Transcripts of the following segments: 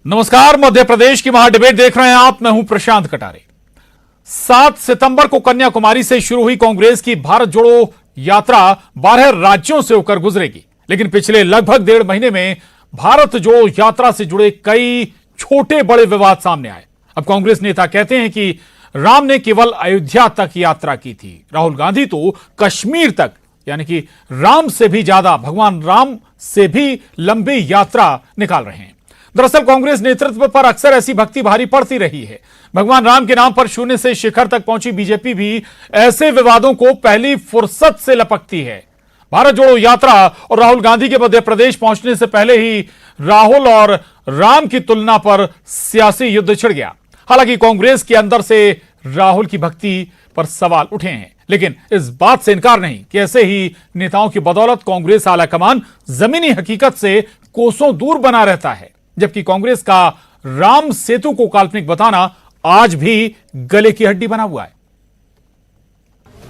नमस्कार, मध्य प्रदेश की महाडिबेट देख रहे हैं आप। मैं हूं प्रशांत कटारे। 7 सितंबर को कन्याकुमारी से शुरू हुई कांग्रेस की भारत जोड़ो यात्रा 12 राज्यों से होकर गुजरेगी, लेकिन पिछले लगभग 1.5 महीने में भारत जोड़ो यात्रा से जुड़े कई छोटे बड़े विवाद सामने आए। अब कांग्रेस नेता कहते हैं कि राम ने केवल अयोध्या तक यात्रा की थी, राहुल गांधी तो कश्मीर तक, यानी कि राम से भी ज्यादा, भगवान राम से भी लंबी यात्रा निकाल रहे हैं। दरअसल कांग्रेस नेतृत्व पर अक्सर ऐसी भक्ति भारी पड़ती रही है। भगवान राम के नाम पर शून्य से शिखर तक पहुंची बीजेपी भी ऐसे विवादों को पहली फुर्सत से लपकती है। भारत जोड़ो यात्रा और राहुल गांधी के मध्य प्रदेश पहुंचने से पहले ही राहुल और राम की तुलना पर सियासी युद्ध छिड़ गया। हालांकि कांग्रेस के अंदर से राहुल की भक्ति पर सवाल उठे हैं, लेकिन इस बात से इनकार नहीं कि ऐसे ही नेताओं की बदौलत कांग्रेस आलाकमान जमीनी हकीकत से कोसों दूर बना रहता है, जबकि कांग्रेस का राम सेतु को काल्पनिक बताना आज भी गले की हड्डी बना हुआ है।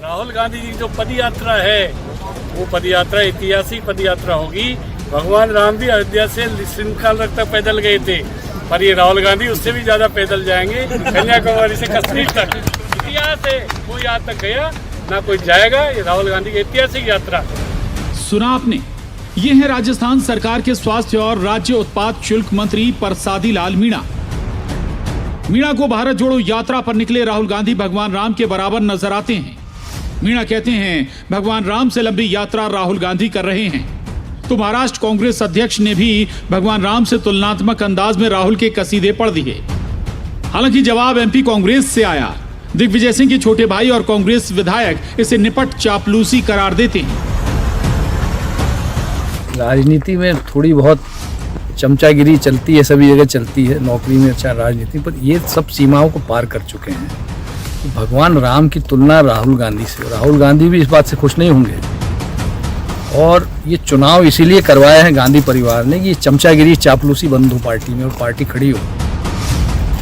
राहुल गांधी की जो पदयात्रा है वो पदयात्रा ऐतिहासिक पदयात्रा होगी। भगवान राम भी अयोध्या से श्रृंखला तक पैदल गए थे, पर ये राहुल गांधी उससे भी ज्यादा पैदल जाएंगे, कन्याकुमारी से कश्मीर तक। इतिहास है, कोई आज तक गया ना कोई जाएगा। ये राहुल गांधी की ऐतिहासिक यात्रा। सुना आपने, ये है राजस्थान सरकार के स्वास्थ्य और राज्य उत्पाद शुल्क मंत्री परसादी लाल मीणा। मीणा को भारत जोड़ो यात्रा पर निकले राहुल गांधी भगवान राम के बराबर नजर आते हैं। मीणा कहते हैं भगवान राम से लंबी यात्रा राहुल गांधी कर रहे हैं, तो महाराष्ट्र कांग्रेस अध्यक्ष ने भी भगवान राम से तुलनात्मक अंदाज में राहुल के कसीदे पढ़ दिए। हालांकि जवाब एमपी कांग्रेस से आया। दिग्विजय सिंह के छोटे भाई और कांग्रेस विधायक इसे निपट चापलूसी करार देते हैं। राजनीति में थोड़ी बहुत चमचागिरी चलती है, सभी जगह चलती है, नौकरी में अच्छा राजनीति, पर ये सब सीमाओं को पार कर चुके हैं। तो भगवान राम की तुलना राहुल गांधी से, राहुल गांधी भी इस बात से खुश नहीं होंगे। और ये चुनाव इसीलिए करवाए हैं गांधी परिवार ने कि ये चमचागिरी चापलूसी बंद हो पार्टी में और पार्टी खड़ी हो।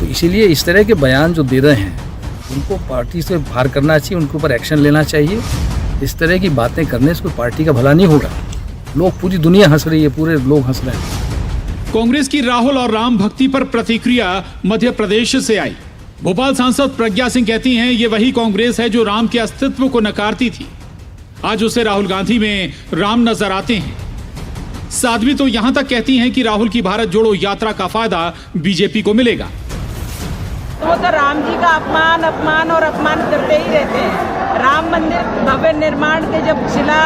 तो इसीलिए इस तरह के बयान जो दे रहे हैं उनको पार्टी से बाहर करना चाहिए, उनके ऊपर एक्शन लेना चाहिए। इस तरह की बातें करने से कोई पार्टी का भला नहीं होगा। लोग, पूरी दुनिया हंस रही है, पूरे लोग हंस रहे हैं। कांग्रेस की राहुल और राम भक्ति पर प्रतिक्रिया मध्य प्रदेश से आई। भोपाल सांसद प्रज्ञा सिंह कहती हैं ये वही कांग्रेस है जो राम के अस्तित्व को नकारती थी। आज उसे राहुल गांधी में राम नजर आते हैं। साध्वी तो यहां तक कहती हैं कि राहुल की भारत जोड़ो यात्रा का फायदा बीजेपी को मिलेगा। वो तो राम जी का अपमान करते ही रहते हैं। राम मंदिर भव्य निर्माण के जब शिला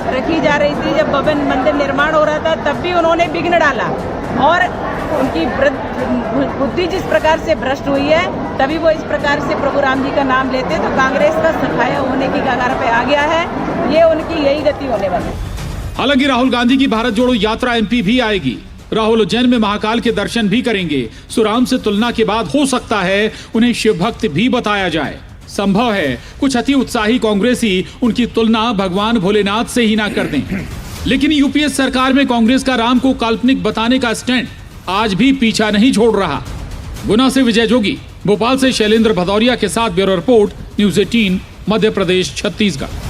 रखी जा रही थी, जब भव्य मंदिर निर्माण हो रहा था, तब भी उन्होंने विघ्न डाला। और उनकी बुद्धि जिस प्रकार से भ्रष्ट हुई है, तभी वो इस प्रकार से प्रभु राम जी का नाम लेते, तो कांग्रेस का सफाया होने की कगार पे आ गया है। ये उनकी यही गति होने वाली है। हालांकि राहुल गांधी की भारत जोड़ो यात्रा एमपी भी आएगी। राहुल उज्जैन में महाकाल के दर्शन भी करेंगे। सुराम से तुलना के बाद हो सकता है उन्हें शिव भक्त भी बताया जाए। संभव है कुछ अति उत्साही कांग्रेसी उनकी तुलना भगवान भोलेनाथ से ही ना कर दें। लेकिन यूपीए सरकार में कांग्रेस का राम को काल्पनिक बताने का स्टैंड आज भी पीछा नहीं छोड़ रहा। गुना से विजय जोगी, भोपाल से शैलेंद्र भदौरिया के साथ bureau report, news 18, Madhya Pradesh, Chhattisgarh.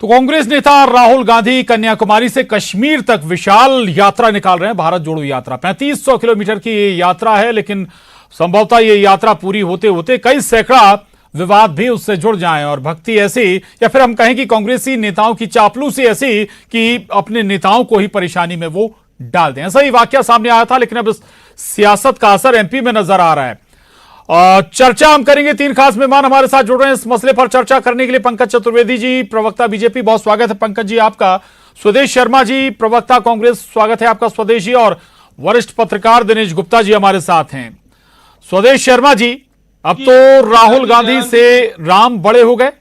तो कांग्रेस नेता राहुल गांधी कन्याकुमारी से कश्मीर तक विशाल यात्रा निकाल रहे हैं। भारत जोड़ो यात्रा 3500 किलोमीटर की ये यात्रा है, लेकिन संभवतः ये यात्रा पूरी होते होते कई सैकड़ा विवाद भी उससे जुड़ जाएं और भक्ति ऐसी, या फिर हम कहें कि कांग्रेसी नेताओं की चापलूसी ऐसी कि अपने नेताओं को ही परेशानी में वो डाल दें। ऐसा ही वाकया सामने आया था, लेकिन अब इस सियासत का असर एमपी में नजर आ रहा है। चर्चा हम करेंगे। 3 खास मेहमान हमारे साथ जुड़ रहे हैं इस मसले पर चर्चा करने के लिए। पंकज चतुर्वेदी जी, प्रवक्ता बीजेपी, बहुत स्वागत है पंकज जी आपका। स्वदेश शर्मा जी, प्रवक्ता कांग्रेस, स्वागत है आपका स्वदेश जी। और वरिष्ठ पत्रकार दिनेश गुप्ता जी हमारे साथ हैं। स्वदेश शर्मा जी, अब तो राहुल गांधी से राम बड़े हो गए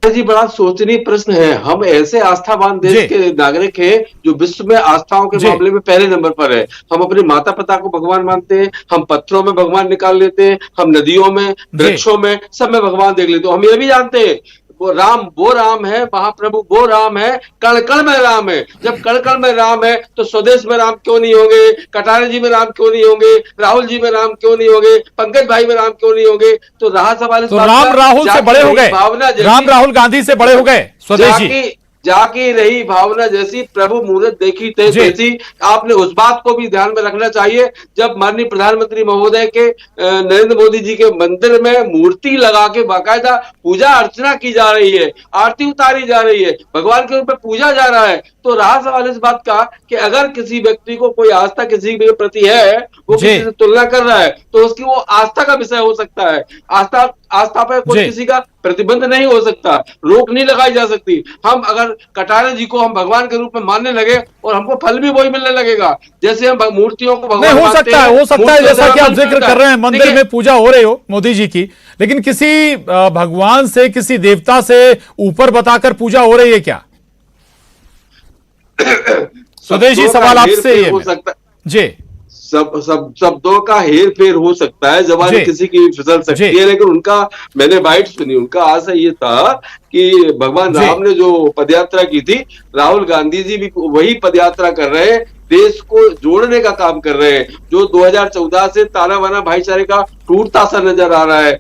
जी। बड़ा सोचनीय प्रश्न है। हम ऐसे आस्थावान देश के नागरिक हैं जो विश्व में आस्थाओं के मामले में पहले नंबर पर है। हम अपने माता पिता को भगवान मानते हैं, हम पत्थरों में भगवान निकाल लेते हैं, हम नदियों में, वृक्षों में, सब में भगवान देख लेते हैं। हम ये भी जानते हैं वो राम है, महाप्रभु वो राम है, कण कण में राम है। जब कण कण में राम है तो स्वदेश में राम क्यों नहीं होंगे, कटारे जी में राम क्यों नहीं होंगे, राहुल जी में राम क्यों नहीं होंगे, पंकज भाई में राम क्यों नहीं होंगे। तो रहा सवाल, तो राम राहुल से बड़े हो गए, राम राहुल गांधी से बड़े हो गए स्वदेश जी। जाकी रही भावना जैसी, प्रभु मुहूर्त देखी ते जी। जैसी। आपने उस बात को भी ध्यान में रखना चाहिए, जब माननीय प्रधानमंत्री महोदय के नरेंद्र मोदी जी के मंदिर में मूर्ति लगा के बाकायदा पूजा अर्चना की जा रही है, आरती उतारी जा रही है, भगवान के रूप में पूजा जा रहा है, तो रहा सवाल इस बात का कि अगर किसी व्यक्ति को कोई आस्था किसी के प्रति है, वो जी। किसी से तुलना कर रहा है, तो उसकी वो आस्था का विषय हो सकता है। आस्था पर कोई जी। किसी का प्रतिबंध नहीं हो सकता, रोक नहीं लगाई जा सकती। हम अगर कटारे जी को हम भगवान के रूप में मानने लगे और हमको फल भी वही मिलने लगेगा, जैसे हम मूर्तियों को भगवान नहीं, हो मानते सकता है, हैं, हो सकता है, जैसा कि आप जिक्र कर रहे हैं मंदिर देखिए, में पूजा हो रही हो मोदी जी की, लेकिन किसी भगवान से, किसी देवता से ऊपर बताकर पूजा हो रही है क्या? स्वदेश जी, शब्दों का सवाल आपसे हेरफेर ये हो है। सकता जी सब शब्दों का हेर फेर हो सकता है, जबान जी। किसी की फिसल सकती जी। है, लेकिन उनका, मैंने बाइट सुनी, उनका आशय ये था कि भगवान जी। राम ने जो पदयात्रा की थी, राहुल गांधी जी भी वही पदयात्रा कर रहे हैं, देश को जोड़ने का काम कर रहे हैं, जो 2014 से ताना बाना भाईचारे का टूटता सा नजर आ रहा है।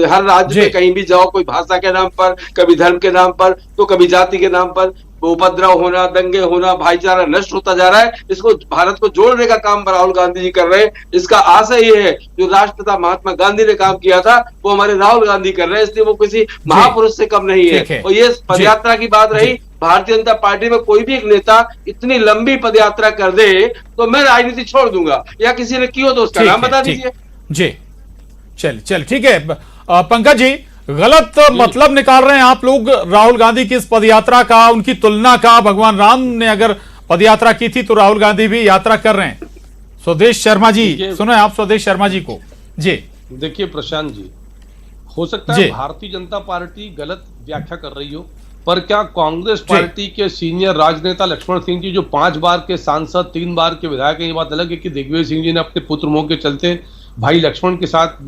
हर राज्य जी। में कहीं भी जाओ, कोई भाषा के नाम पर, कभी धर्म के नाम पर, तो कभी जाति के नाम पर उपद्रव होना, दंगे होना, भाईचारा नष्ट होता जा रहा है। इसको, भारत को जोड़ने का काम राहुल गांधी जी कर रहे हैं। इसका आशय ये है, जो राष्ट्रपिता महात्मा गांधी ने काम किया था, वो हमारे राहुल गांधी कर रहे हैं, इसलिए वो किसी महापुरुष से कम नहीं ठीक है। है। और ये पदयात्रा की बात रही, भारतीय जनता पार्टी में कोई भी एक नेता इतनी लंबी पदयात्रा कर दे तो मैं राजनीति छोड़ दूंगा, या किसी ने की हो तो उसका नाम बता दीजिए। जी, चल ठीक है। पंकज जी, गलत मतलब निकाल रहे हैं आप लोग राहुल गांधी की इस पदयात्रा का, उनकी तुलना का। भगवान राम ने अगर पदयात्रा की थी तो राहुल गांधी भी यात्रा कर रहे हैं। स्वदेश शर्मा जी, सुनो आप स्वदेश शर्मा जी को। जी देखिए प्रशांत जी, हो सकता है भारतीय जनता पार्टी गलत व्याख्या कर रही हो, पर क्या कांग्रेस पार्टी के सीनियर राजनेता लक्ष्मण सिंह जी, जो 5 बार के सांसद, 3 बार के विधायक हैं, ये बात अलग है कि दिग्विजय सिंह जी ने अपने पुत्र मोह के चलते भाई लक्ष्मण के साथ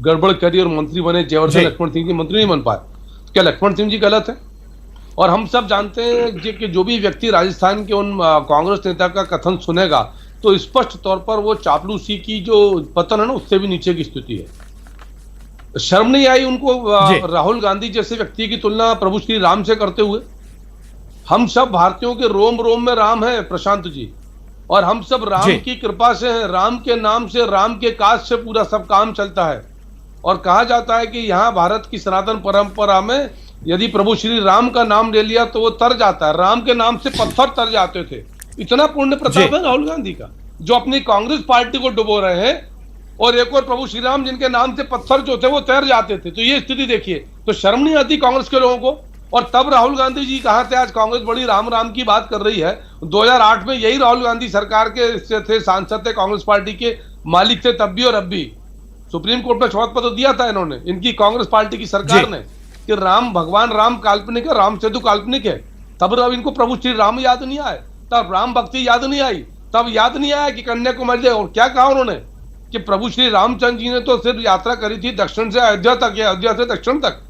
गड़बड़ करी और मंत्री बने, जयवर्धन लक्ष्मण सिंह जी मंत्री नहीं बन पाए, क्या लक्ष्मण सिंह जी गलत है? और हम सब जानते हैं कि जो भी व्यक्ति राजस्थान के उन कांग्रेस नेता का कथन सुनेगा तो स्पष्ट तौर पर वो चापलूसी की जो पतन है ना, उससे भी नीचे की स्थिति है। शर्म नहीं आई उनको राहुल गांधी जैसे व्यक्ति की तुलना प्रभु श्री राम से करते हुए? हम सब भारतीयों के रोम रोम में राम है प्रशांत जी, और हम सब राम की कृपा से हैं। राम के नाम से, राम के काज से पूरा सब काम चलता है। और कहा जाता है कि यहाँ भारत की सनातन परंपरा में यदि प्रभु श्री राम का नाम ले लिया तो वो तर जाता है। राम के नाम से पत्थर तर जाते थे। इतना पुण्य प्रताप है राहुल गांधी का, जो अपनी कांग्रेस पार्टी को डुबो रहे हैं, और एक और प्रभु श्री राम जिनके नाम से पत्थर जो थे वो तैर जाते थे। तो ये स्थिति देखिए, तो शर्म नहीं आती कांग्रेस के लोगों को? और तब राहुल गांधी जी कहाँ थे? आज कांग्रेस बड़ी राम राम की बात कर रही है। 2008 में यही राहुल गांधी सरकार के थे, सांसद थे, कांग्रेस पार्टी के मालिक थे तब भी और अब भी। सुप्रीम कोर्ट में शपथ पत्र दिया था इन्होंने, इनकी कांग्रेस पार्टी की सरकार ने, कि राम, भगवान राम काल्पनिक है, राम सेतु काल्पनिक है। तब इनको प्रभु श्री राम याद नहीं आए, तब राम भक्ति याद नहीं आई, तब याद नहीं आया कि कन्याकुमारी। और क्या कहा उन्होंने कि प्रभु श्री रामचंद्र जी ने तो सिर्फ यात्रा करी थी दक्षिण से अयोध्या तक, या अयोध्या से दक्षिण तक,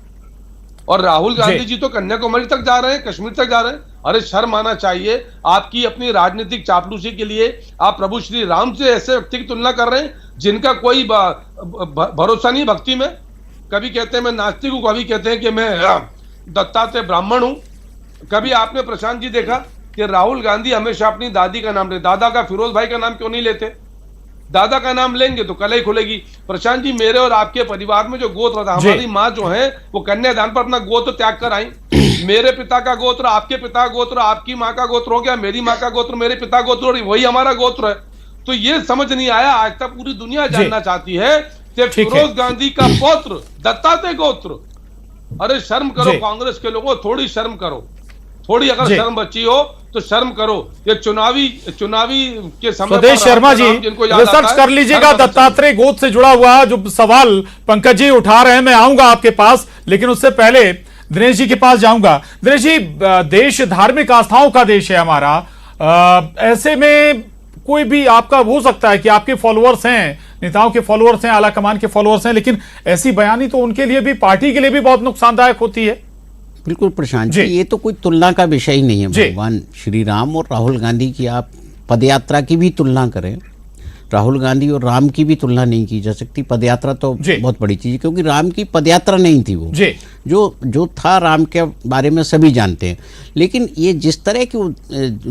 और राहुल गांधी जी तो कन्याकुमारी तक जा रहे हैं, कश्मीर तक जा रहे हैं। अरे शर्म आना चाहिए। आपकी अपनी राजनीतिक चापलूसी के लिए आप प्रभु श्री राम से ऐसे व्यक्ति की तुलना कर रहे हैं जिनका कोई भरोसा नहीं भक्ति में। कभी कहते हैं मैं नास्तिक हूं, कभी कहते हैं कि मैं दत्तात्रेय ब्राह्मण हूं। कभी आपने प्रशांत जी देखा कि राहुल गांधी हमेशा अपनी दादी का नाम लेते? दादा का, फिरोज भाई का नाम क्यों नहीं लेते? दादा का नाम लेंगे तो कलई खुलेगी। प्रशांत जी, मेरे और आपके परिवार में जो गोत्र था, हमारी माँ जो है वो कन्यादान पर अपना गोत्र त्याग कर आई। मेरे पिता का गोत्र, आपके पिता का गोत्र, आपकी माँ का गोत्र हो गया, मेरी माँ का गोत्र, मेरे पिता गोत्र, और वही हमारा गोत्र है। तो ये समझ नहीं आया। आज तक पूरी दुनिया जानना चाहती है कि फिरोज गांधी का पौत्र दत्तात्रेय गोत्र। अरे शर्म करो कांग्रेस के लोगों, थोड़ी शर्म करो, थोड़ी अगर शर्म बची हो तो शर्म करो। ये चुनावी के समय स्वदेश शर्मा जी, रिसर्च कर लीजिएगा दत्तात्रेय गोत्र से जुड़ा हुआ जो सवाल पंकज जी उठा रहे हैं। मैं आऊंगा आपके पास, लेकिन उससे पहले दिनेश जी के पास जाऊंगा। दिनेश जी, देश धार्मिक आस्थाओं का देश है हमारा। ऐसे में कोई भी आपका हो सकता है कि आपके फॉलोअर्स हैं, नेताओं के फॉलोअर्स हैं, आला कमान के फॉलोअर्स हैं, लेकिन ऐसी बयानी तो उनके लिए भी, पार्टी के लिए भी बहुत नुकसानदायक होती है। बिल्कुल प्रशांत जी, ये तो कोई तुलना का विषय ही नहीं है। भगवान श्री राम और राहुल गांधी की आप पदयात्रा की भी तुलना करें राहुल गांधी और राम की भी तुलना नहीं की जा सकती। पदयात्रा तो बहुत बड़ी चीज है, क्योंकि राम की पदयात्रा नहीं थी वो, जो था राम के बारे में सभी जानते हैं। लेकिन ये जिस तरह की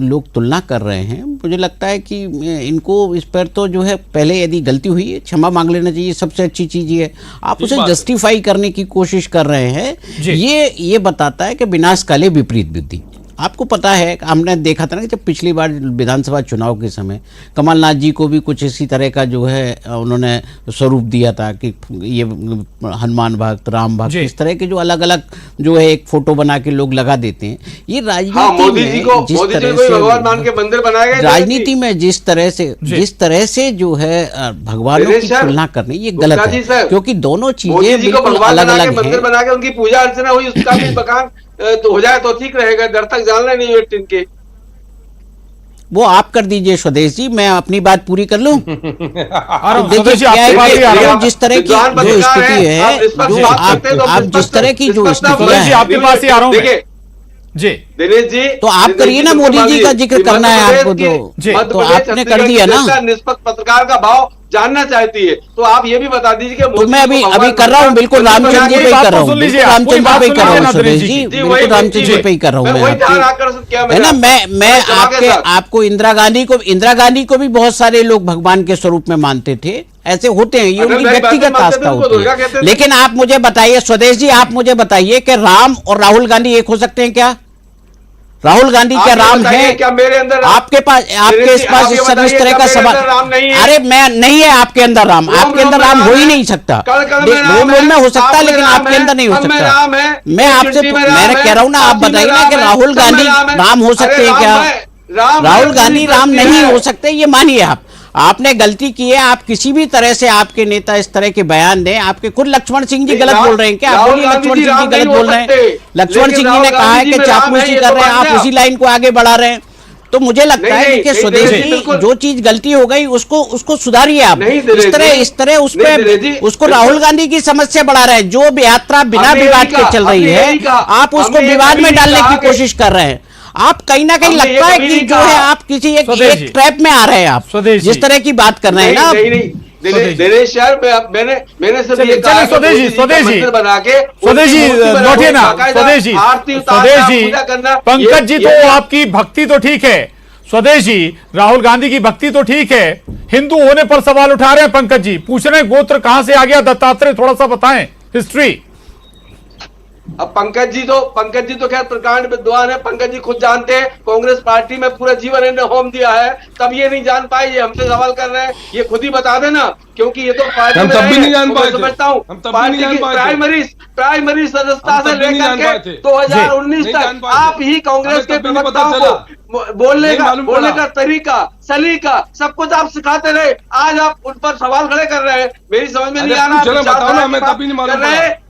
लोग तुलना कर रहे हैं, मुझे लगता है कि इनको इस पर तो जो है पहले यदि गलती हुई है क्षमा मांग लेना चाहिए, सबसे अच्छी चीज ये है। आप उसे जस्टिफाई करने की कोशिश कर रहे हैं, ये बताता है कि विनाश काले विपरीत बुद्धि। आपको पता है, हमने देखा था ना कि जब पिछली बार विधानसभा चुनाव के समय कमलनाथ जी को भी कुछ इसी तरह का जो है उन्होंने स्वरूप दिया था कि ये हनुमान भक्त, राम भक्त, इस तरह के जो अलग अलग जो है एक फोटो बना के लोग लगा देते हैं। ये राजनीति में जिस तरह से भगवान मान के मंदिर बनाए गए, राजनीति में जिस तरह से जो है भगवानों की तुलना करनी, ये गलत है, क्योंकि दोनों चीजें बिल्कुल अलग अलग मंदिर बना के उनकी पूजा अर्चना हुई, उसका भी मकान तो हो जाए तो ठीक रहेगा, डर तक जानना नहीं है इनके। वो आप कर दीजिए स्वदेश जी, मैं अपनी बात पूरी कर लूं। देखिए जिस तरह की जो स्थिति है, जो आप जिस तरह की जो स्थिति है, आपके पास ही आ रहा हूं जी दिनेश जी, तो आप करिए ना, मोदी जी का जिक्र करना है आपको तो आपने कर दिया ना। निष्पक्ष पत्रकार का भाव जानना चाहती है, तो आप ये भी बता दीजिए कि तो मैं अभी कर रहा हूँ, बिल्कुल रामचंद्र जी पे ही कर रहा हूँ, रामचंद्र पे ही कर रहा हूँ सुरेश जी, बिल्कुल रामचंद्र जी पे ही कर रहा हूँ मैं, है ना। मैं आपको इंदिरा गांधी को भी बहुत सारे लोग भगवान के स्वरूप में मानते थे, ऐसे होते हैं, ये उनकी व्यक्तिगत आस्था होती है। लेकिन आप मुझे बताइए स्वदेश जी, आप मुझे बताइए कि राम और राहुल गांधी एक हो सकते हैं क्या? राहुल गांधी क्या राम है? क्या मेरे अंदर आपके पास इस तरह का सवाल? अरे मैं नहीं है आपके अंदर राम, आपके अंदर राम हो ही नहीं सकता। लोग में हो सकता है, लेकिन आपके अंदर नहीं हो सकता। मैं आपसे मैंने कह रहा हूं ना, आप बताइए ना कि राहुल गांधी राम हो सकते हैं क्या? राहुल गांधी राम नहीं हो सकते, ये मानिए आप। आपने गलती की है, आप किसी भी तरह से आपके नेता इस तरह के बयान दें। आपके खुद लक्ष्मण सिंह जी गलत बोल रहे हैं क्या? आप बोलिए लक्ष्मण सिंह जी गलत बोल रहे हैं। लक्ष्मण सिंह जी ने कहा है कि चापलूसी कर रहे हैं, आप उसी लाइन को आगे बढ़ा रहे हैं। तो मुझे लगता है कि स्वदेश जी, जो चीज गलती हो गई उसको सुधारिए आप। इस तरह उसको राहुल गांधी की समस्या बढ़ा रहे हैं। जो यात्रा बिना विवाद के चल रही है, आप उसको विवाद में डालने की कोशिश कर रहे हैं। आप कहीं ना कहीं लगता है कि जो है आप किसी एक ट्रैप में आ रहे हैं। आप जिस तरह की बात कर रहे हैं ना, दिनेश यार, मैंने सिर्फ ये कहा स्वदेश जी लौटिए ना। स्वदेश जी पंकज जी, तो आपकी भक्ति तो ठीक है स्वदेश जी, राहुल गांधी की भक्ति तो ठीक है, हिंदू होने पर सवाल उठा रहे हैं पंकज जी। पूछ रहे हैं गोत्र कहां से आ गया दत्तात्रेय, थोड़ा सा बताएं हिस्ट्री। अब पंकज जी तो खैर प्रकांड विद्वान है, पंकज जी खुद जानते हैं, कांग्रेस पार्टी में पूरा जीवन इन्होंने होम दिया है, तब ये नहीं जान पाए, ये हमसे सवाल कर रहे हैं, ये खुद ही बता देना, क्योंकि ये तो पार्टी में तब भी नहीं जान पाए, समझता हूँ पार्टी की प्राइमरी सदस्यता से लेकर के 2019 तक आप ही कांग्रेस के प्रवक्ताओं को बोलने का तरीका, सलीका, सब कुछ आप सिखाते रहे। आज आप उन पर सवाल खड़े कर रहे हैं, मेरी समझ में नहीं आ रहा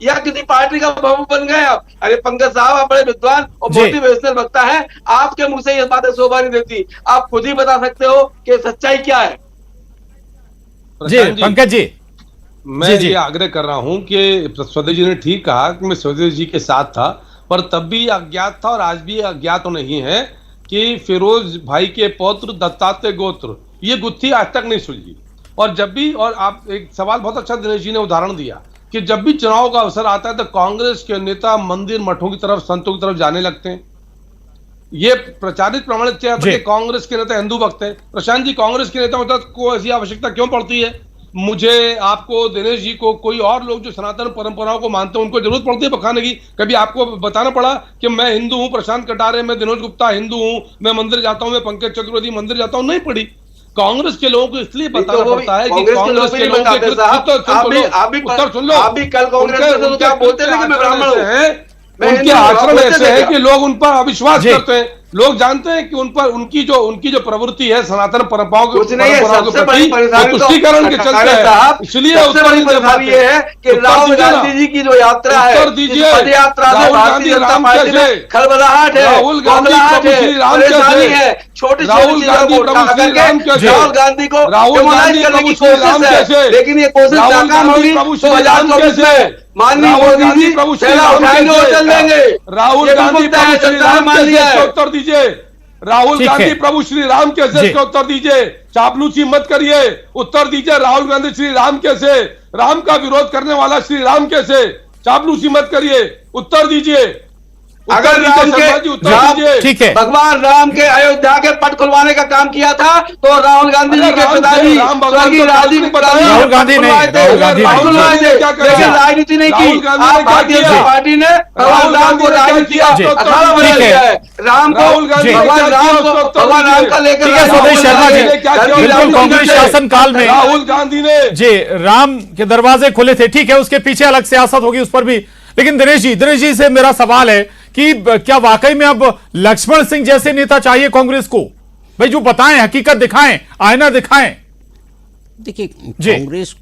या किसी पार्टी का बहू बन गए आप। अरे पंकज साहब, आप बड़े विद्वान और मोटिवेशनल वक्ता है, आपके मुंह से ये बातें शोभा नहीं देती। आप खुद ही बता सकते हो कि सच्चाई क्या है। जी पंकज जी, मैं ये आग्रह कर रहा हूं कि स्वदेश जी ने ठीक कहा कि मैं स्वदेश जी के साथ था, पर तब भी अज्ञात था और आज भी अज्ञात तो नहीं है कि फिरोज भाई के पौत्र दत्तात्रेय गोत्र, ये गुत्थी आज तक नहीं सुलझी। और जब भी, और आप एक सवाल बहुत अच्छा दिनेश जी ने उदाहरण दिया कि जब भी चुनाव का अवसर आता है तो कांग्रेस के नेता मंदिर मठों की तरफ, संतों की तरफ जाने लगते हैं। ये प्रचारित प्रमाणित है कि कांग्रेस के नेता हिंदू भक्त हैं। प्रशांत जी, कांग्रेस के नेताओं को ऐसी आवश्यकता क्यों पड़ती है? मुझे, आपको, दिनेश जी को, कोई और लोग जो सनातन परंपराओं को मानते हैं, उनको जरूरत पड़ती है बखाने की? कभी आपको बताना पड़ा कि मैं हिंदू हूं, प्रशांत कटारे, मैं दिनोज गुप्ता हिंदू हूं, मैं मंदिर जाता हूं, मैं पंकज चतुर्वेदी मंदिर जाता हूं? नहीं पड़ी। कांग्रेस के लोगों को इसलिए बताना पड़ता है कि कांग्रेस के लोगों के उत्तर सुन लो, आप भी कल कांग्रेस में क्या बोलते थे कि मैं ब्राह्मण हूं। उनके आचरण ऐसे है कि लोग उन पर अविश्वास करते हैं। लोग जानते हैं कि उन पर उनकी जो प्रवृत्ति है सनातन परंपराओं के प्रति तुष्टीकरण के चलते है। इसलिए ये है कि राहुल गांधी जी की जो यात्रा है, पद यात्रा से भारतीय जनता पार्टी में खलबलाहट है, राहुल गांधी परेशानी है, छोटी छोटी चीजों को उठा करके राहुल गांधी को डिमोलाइज करने की कोशिश है, लेकिन ये कोशिश नाकाम होगी 2024 में। माननीय मोदी जी पहला उठाएंगे और चल देंगे। राहुल गांधी मान लिया है। उत्तर दीजिए। राहुल गांधी प्रभु श्री राम कैसे, इसका उत्तर दीजिए। चापलूसी मत करिए, उत्तर दीजिए। राहुल गांधी श्री राम कैसे, राम का विरोध करने वाला श्री राम कैसे? चापलूसी मत करिए, उत्तर दीजिए। अगर राम के ठीक है, भगवान राम के अयोध्या के पट खुलवाने का काम किया था तो राहुल गांधी जी के पिताजी स्वर्गीय राजीव राहुल गांधी ने लेकिन राजनीति नहीं की। भारतीय जनता पार्टी ने भगवान राम को राजनीति किया, अखाड़ा बना दिया है। राम को भगवान राम का लेकर स्वदेश शर्मा जी, बिल्कुल कांग्रेस शासन काल में राहुल गांधी ने जी राम के दरवाजे खुले थे, ठीक है, उसके पीछे अलग सियासत होगी उस पर भी। लेकिन दिनेश जी से मेरा सवाल है कि क्या वाकई में अब लक्ष्मण सिंह जैसे नेता चाहिए कांग्रेस को? भाई जो बताएं, हकीकत दिखाएं, आईना दिखाएं। देखिए, कांग्रेस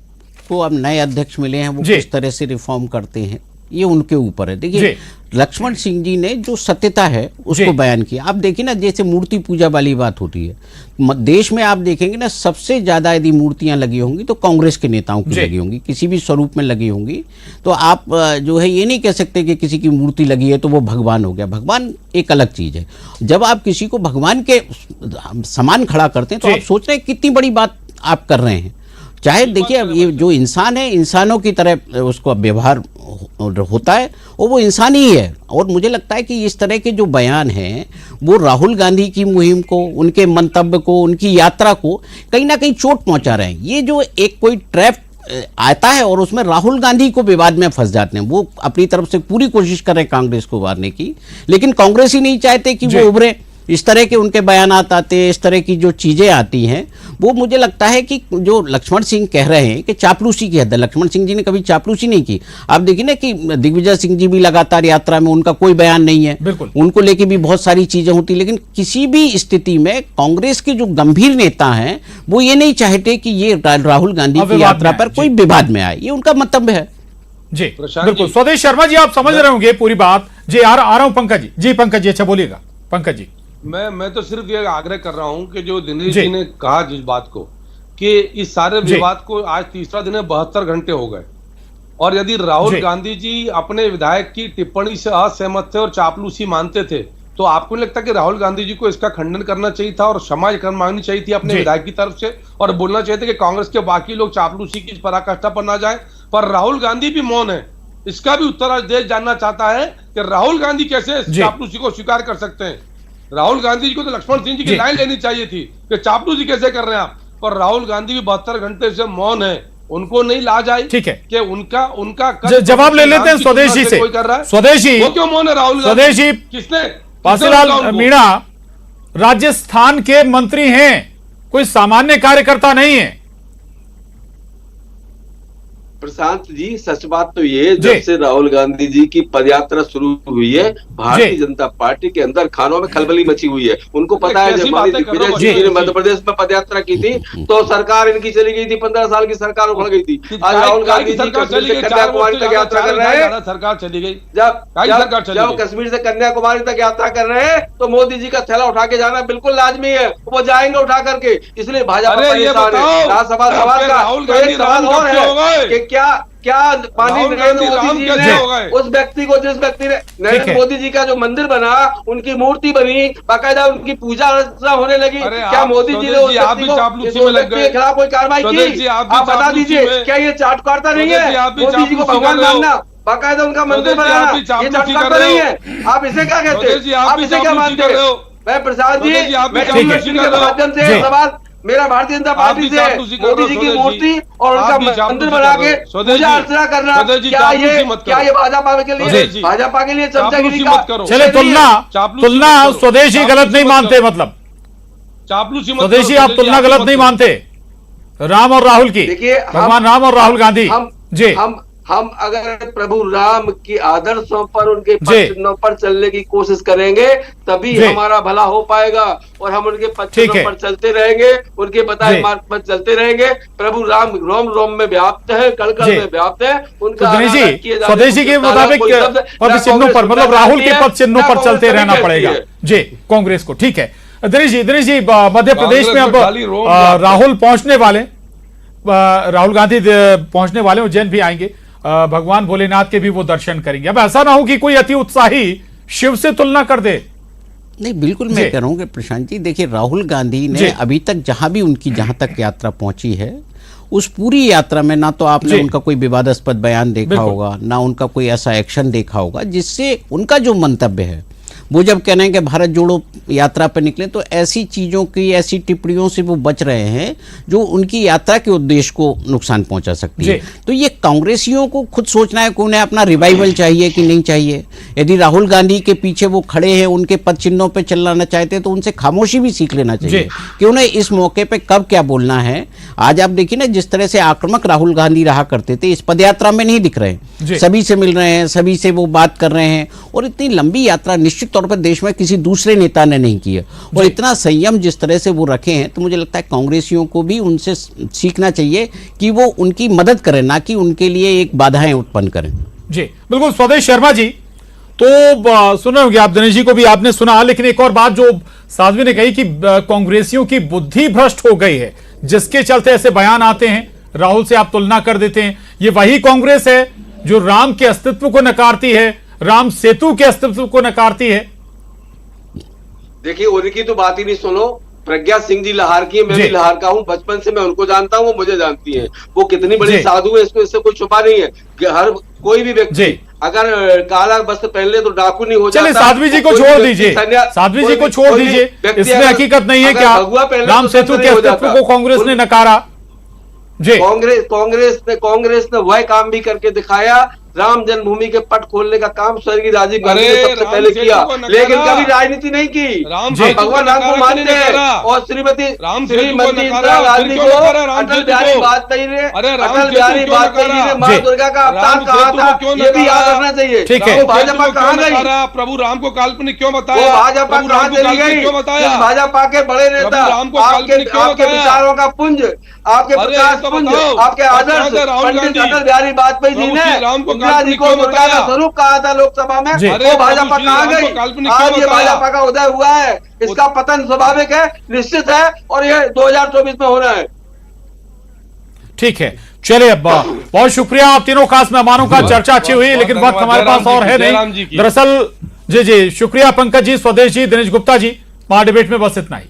को अब नए अध्यक्ष मिले हैं, वो किस तरह से रिफॉर्म करते हैं ये उनके ऊपर है। देखिए, लक्ष्मण सिंह जी ने जो सत्यता है उसको बयान किया। आप देखिए ना, जैसे मूर्ति पूजा वाली बात होती है, देश में आप देखेंगे ना, सबसे ज्यादा यदि मूर्तियां लगी होंगी तो कांग्रेस के नेताओं की लगी होंगी, किसी भी स्वरूप में लगी होंगी। तो आप जो है ये नहीं कह सकते कि किसी की मूर्ति लगी है तो वो भगवान हो गया। भगवान एक अलग चीज है। जब आप किसी को भगवान के समान खड़ा करते हैं तो आप सोच रहे हैं कितनी बड़ी बात आप कर रहे हैं। चाहे देखिए, अब ये जो इंसान है, इंसानों की तरह उसको व्यवहार होता है और वो इंसान ही है। और मुझे लगता है कि इस तरह के जो बयान हैं वो राहुल गांधी की मुहिम को, उनके मंतव्य को, उनकी यात्रा को कहीं ना कहीं चोट पहुंचा रहे हैं। ये जो एक कोई ट्रैप आता है और उसमें राहुल गांधी को विवाद में फंस जाते हैं। वो अपनी तरफ से पूरी कोशिश कर रहे हैं कांग्रेस को उभारने की, लेकिन कांग्रेस ही नहीं चाहते कि वो उभरे। इस तरह के उनके बयानात आते हैं, इस तरह की जो चीजें आती हैं, वो मुझे लगता है कि जो लक्ष्मण सिंह कह रहे हैं कि चापलूसी की हद है। लक्ष्मण सिंह जी ने कभी चापलूसी नहीं की। आप देखिए ना कि दिग्विजय सिंह जी भी लगातार यात्रा में, उनका कोई बयान नहीं है, उनको लेके भी बहुत सारी चीजें होती, लेकिन किसी भी स्थिति में कांग्रेस के जो गंभीर नेता हैं वो ये नहीं चाहते कि ये राहुल गांधी की यात्रा पर कोई विवाद में आए। ये उनका मंतव्य है। जी बिल्कुल। स्वदेश शर्मा जी, आप समझ रहे होंगे पूरी बात। जी आ रहा हूं पंकज जी। जी पंकज जी, अच्छा बोलिएगा पंकज जी। मैं तो सिर्फ ये आग्रह कर रहा हूं कि जो दिनेश जी ने कहा जिस बात को, कि इस सारे विवाद को आज तीसरा दिन है, 72 घंटे हो गए, और यदि राहुल गांधी जी अपने विधायक की टिप्पणी से असहमत थे और चापलूसी मानते थे, तो आपको नहीं लगता कि राहुल गांधी जी को इसका खंडन करना चाहिए था और क्षमा मांगनी चाहिए थी अपने विधायक की तरफ से, और बोलना चाहिए था कि कांग्रेस के बाकी लोग चापलूसी की पराकाष्ठा पर ना जाए? पर राहुल गांधी भी मौन है। इसका भी उत्तर आज देश जानना चाहता है कि राहुल गांधी कैसे चापलूसी को स्वीकार कर सकते हैं। राहुल गांधी जी को तो लक्ष्मण सिंह जी की लाइन लेनी चाहिए थी कि चापलूसी कैसे कर रहे हैं आप, पर राहुल गांधी भी 72 घंटे से मौन है। उनको नहीं लाज आई, ठीक है, कि उनका जवाब ले लेते हैं स्वदेश जी से। कोई कर रहा है, स्वदेश जी वो क्यों मौन है? राहुल स्वदेश जी, किसने? पासीलाल मीणा राजस्थान के मंत्री हैं, कोई सामान्य कार्यकर्ता नहीं है। प्रशांत जी, सच बात तो ये, जब से राहुल गांधी जी की पदयात्रा शुरू हुई है, भारतीय जनता पार्टी के अंदर खानों में खलबली मची हुई है। उनको पता है, जब दिग्विजय सिंह जी ने मध्य प्रदेश में पदयात्रा की थी तो सरकार इनकी चली गई थी, 15 साल की सरकार उखड़ गई थी। आज राहुल गांधी जी कश्मीर से कन्याकुमारी तक यात्रा कर रहे हैं। सरकार चली गई। जब कश्मीर से कन्याकुमारी तक यात्रा कर रहे हैं तो मोदी जी का थैला उठा के जाना बिल्कुल लाजमी है, वो जाएंगे उठा करके। इसलिए भाजपा परेशान है। राज्यसभा सवाल का एक सवाल और है, क्या पानी नरेंद्र मोदी जी ने उस व्यक्ति को, जिस व्यक्ति ने नरेंद्र मोदी जी का जो मंदिर बना, उनकी मूर्ति बनी, बाकायदा उनकी पूजा अर्चना होने लगी, क्या मोदी जी ने उस व्यक्ति के खिलाफ कोई कार्रवाई की? आप बता दीजिए, क्या ये चाटुकारिता नहीं है? मोदी जी को भगवान मानना, बाकायदा उनका मंदिर बनाना, ये चाटुकारिता नहीं है? आप इसे क्या कहते हैं? आप इसे क्या मानते हैं? मैं प्रसाद जी, मैं माध्यम से सवाल, मेरा भारतीय जनता पार्टी से मोदी जी की मूर्ति और उनका मंदिर बना के पूजा अर्चना करना, क्या ये भाजपा के लिए चमचागिरी का? चले, तुलना स्वदेशी गलत नहीं मानते, मतलब स्वदेशी आप तुलना गलत नहीं मानते राम और राहुल की? देखिए, भगवान राम और राहुल गांधी जी, हम अगर प्रभु राम की आदर्शों पर, उनके पद चिन्हों पर चलने की कोशिश करेंगे तभी हमारा भला हो पाएगा, और हम उनके पद चिन्हों पर चलते रहेंगे, उनके बताए मार्ग पर चलते रहेंगे। प्रभु राम रोम रोम में व्याप्त है, कल कल में व्याप्त है। उनका स्वदेशी के मुताबिक पद चिन्हों पर, मतलब राहुल के पद चिन्हों पर चलते रहना पड़ेगा जी कांग्रेस को। ठीक है दिनेश जी, मध्य प्रदेश में अब राहुल पहुंचने वाले, राहुल गांधी पहुंचने वाले, उज्जैन भी आएंगे, भगवान भोलेनाथ के भी वो दर्शन करेंगे। अब ऐसा ना हो कि कोई अति उत्साही शिव से तुलना कर दे। नहीं, बिल्कुल मैं कह रहा हूँ कि प्रशांत जी देखिए, राहुल गांधी ने अभी तक जहां भी उनकी जहां तक यात्रा पहुंची है, उस पूरी यात्रा में ना तो आपने उनका कोई विवादास्पद बयान देखा होगा, ना उनका कोई ऐसा एक्शन देखा होगा जिससे उनका जो मंतव्य है, वो जब कह रहे हैं कि भारत जोड़ो यात्रा पर निकले, तो ऐसी चीज़ों की, ऐसी टिप्पणियों से वो बच रहे हैं जो उनकी यात्रा के उद्देश्य को नुकसान पहुंचा सकती है। तो ये कांग्रेसियों को खुद सोचना है कि उन्हें अपना रिवाइवल चाहिए कि नहीं चाहिए। यदि राहुल गांधी के पीछे वो खड़े हैं, उनके पद चिन्हों पर चलाना चाहते हैं, तो उनसे खामोशी भी सीख लेना चाहिए कि उन्हें इस मौके पर कब क्या बोलना है। आज आप देखिए ना, जिस तरह से आक्रामक राहुल गांधी रहा करते थे, इस पदयात्रा में नहीं दिख रहे। सभी से मिल रहे हैं, सभी से वो बात कर रहे हैं, और इतनी लंबी यात्रा निश्चित तौर पर देश में किसी दूसरे नेता ने नहीं की है। और इतना संयम जिस तरह से वो रखे हैं, तो मुझे लगता है कांग्रेसियों को भी उनसे सीखना चाहिए कि वो उनकी मदद करें, ना कि उनके लिए एक बाधाएं उत्पन्न करें। जी बिल्कुल। स्वदेश शर्मा जी, तो सुने होंगे आप, दिनेश जी को भी आपने सुना, लेकिन एक और बात जो साध्वी ने कही कि कांग्रेसियों की बुद्धि भ्रष्ट हो गई है, जिसके चलते ऐसे बयान आते हैं, राहुल से आप तुलना कर देते हैं। ये वही कांग्रेस है जो राम के अस्तित्व को नकारती है, राम सेतु के अस्तित्व को नकारती है। देखिए, उनकी तो बात ही नहीं सुनो। प्रज्ञा सिंह जी लाहौर की है, मैं भी लाहौर का हूँ, बचपन से मैं उनको जानता हूँ, वो मुझे जानती है। वो कितनी बड़ी साधु है, इसको इससे कोई छुपा नहीं है। हर कोई भी व्यक्ति अगर काला वस्त्र पहन ले तो डाकू नहीं हो जाता। चलिए साध्वी जी को छोड़ दीजिए, साध्वी जी को छोड़ दीजिए, इसमें हकीकत नहीं है क्या राम सेतु के अस्तित्व को कांग्रेस ने नकारा। जी, कांग्रेस ने वह काम भी करके दिखाया। राम जन्मभूमि के पट खोलने का काम स्वर्गीय राजीव गांधी ने सबसे पहले किया, लेकिन कभी राजनीति नहीं की। भगवान राम को मानते हैं, और श्रीमती इंदिरा गांधी को अटल बिहारी वाजपेयी ने माँ दुर्गा का अवतार कहा था, ये भी याद रखना चाहिए। वो भाजपा कहाँ गई? प्रभु राम को काल्पनिक क्यों बताया? वो भाजपा कहाँ चली गई? भाजपा के बड़े नेता, आपके विचारों का पुंज, आपके प्रकाश पुंज, आपके आदर्श पंडित अटल बिहारी वाजपेयी जी ने जी को दुर्गा का स्वरूप कहा था लोकसभा में। वो भाजपा कहाँ गई? आज ये भाजपा का उदय हुआ है, इसका पतन स्वाभाविक है, निश्चित है, और ये 2024 में होना है। ठीक है, चलिए, अब बहुत शुक्रिया आप तीनों खास मेहमानों का। चर्चा अच्छी हुई, लेकिन वक्त हमारे पास और है नहीं। दरअसल जी शुक्रिया पंकज जी, स्वदेश जी, दिनेश गुप्ता जी। महाडिबेट में बस इतना ही।